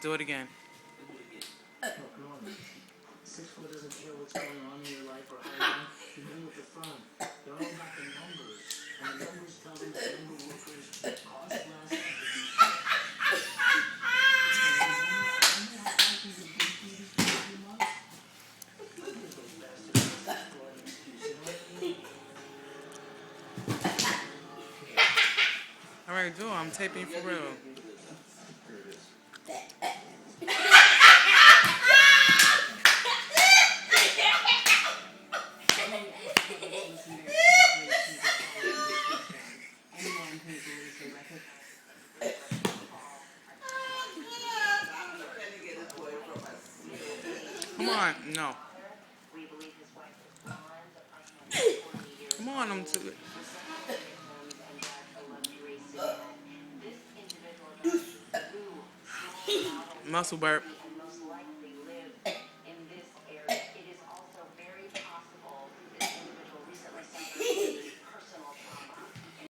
Do it again. Look, Norman, 6 foot doesn't care what's going on in your life or how long you've been with the firm. They're all about the numbers, and the numbers tell them that number workers cost less. All right, do it. I'm taping for real. Come on, no. Come on, I'm too. Muscle burp.